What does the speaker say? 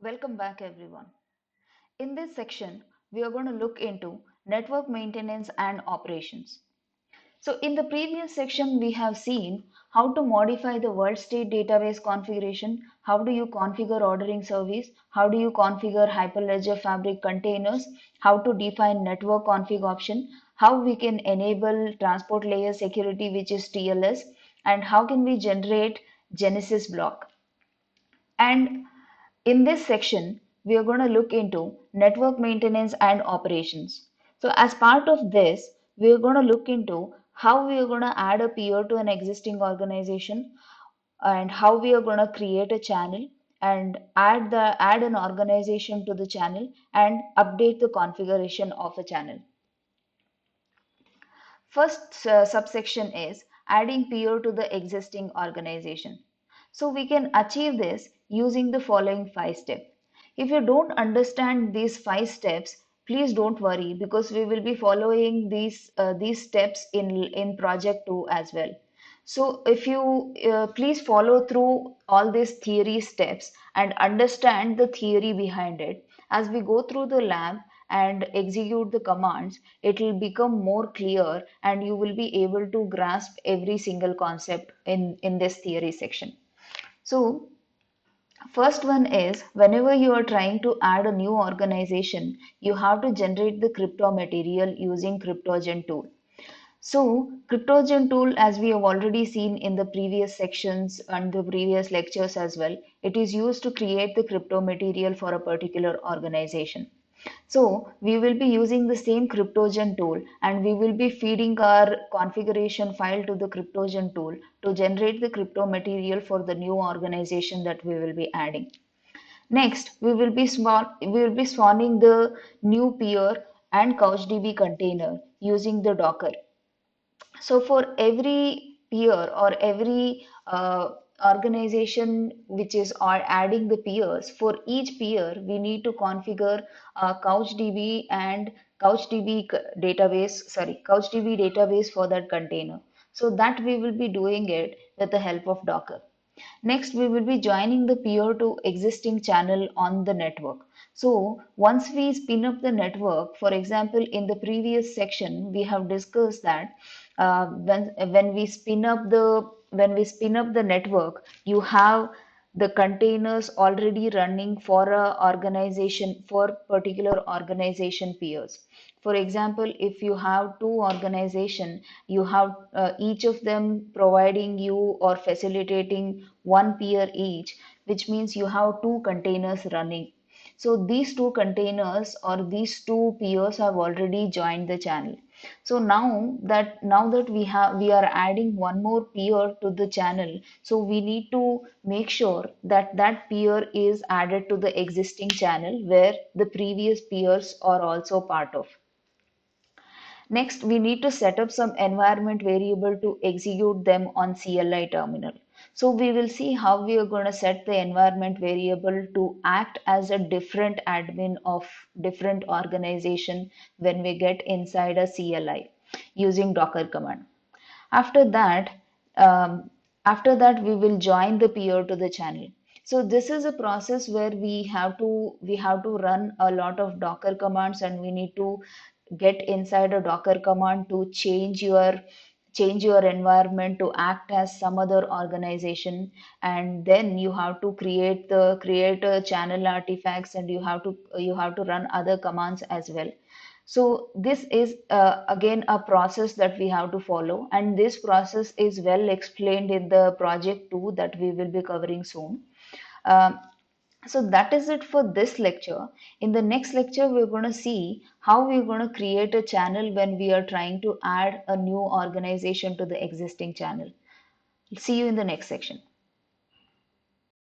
Welcome back everyone. In this section, we are going to look into network maintenance and operations. So in the previous section, we have seen how to modify the world state database configuration, how do you configure ordering service, how do you configure Hyperledger Fabric containers, how to define network config option, how we can enable transport layer security, which is TLS, and how can we generate Genesis block. And in this section, we are going to look into network maintenance and operations. So as part of this, we are going to look into how we are going to add a peer to an existing organization and how we are going to create a channel and add an organization to the channel and update the configuration of a channel. First subsection is adding peer to the existing organization. So we can achieve this using the following 5 steps. If you don't understand these 5 steps, please don't worry because we will be following these steps in project 2 as well. So if you please follow through all these theory steps and understand the theory behind it. As we go through the lab and execute the commands, it will become more clear and you will be able to grasp every single concept in this theory section. So first one is whenever you are trying to add a new organization, you have to generate the crypto material using CryptoGen tool. So CryptoGen tool, as we have already seen in the previous sections and the previous lectures as well, it is used to create the crypto material for a particular organization. So we will be using the same CryptoGen tool and we will be feeding our configuration file to the CryptoGen tool to generate the crypto material for the new organization that we will be adding. Next, we will be spawning the new peer and CouchDB container using the Docker. So for every peer or every organization which is adding the peers, for each peer we need to configure CouchDB and CouchDB database for that container. So that we will be doing it with the help of Docker. Next, we will be joining the peer to existing channel on the network. So once we spin up the network, for example, in the previous section, we have discussed that when we spin up the network, you have the containers already running for a organization for particular organization peers. For example, if you have two organization, you have each of them providing you or facilitating one peer each, which means you have two containers running. So these two containers or these two peers have already joined the channel. So now that we are adding one more peer to the channel, so we need to make sure that that peer is added to the existing channel where the previous peers are also part of. Next, we need to set up some environment variable to execute them on CLI terminal. So we will see how we are going to set the environment variable to act as a different admin of different organization when we get inside a CLI using Docker command. After that, um, after that we will join the peer to the channel. So this is a process where we have to run a lot of Docker commands and we need to get inside a Docker command to change your environment to act as some other organization, and then you have to create a channel artifacts and you have to run other commands as well. So this is again a process that we have to follow, and this process is well explained in the project 2 that we will be covering soon. Um, so that is it for this lecture. In the next lecture, we're going to see how we're going to create a channel when we are trying to add a new organization to the existing channel. See you in the next section.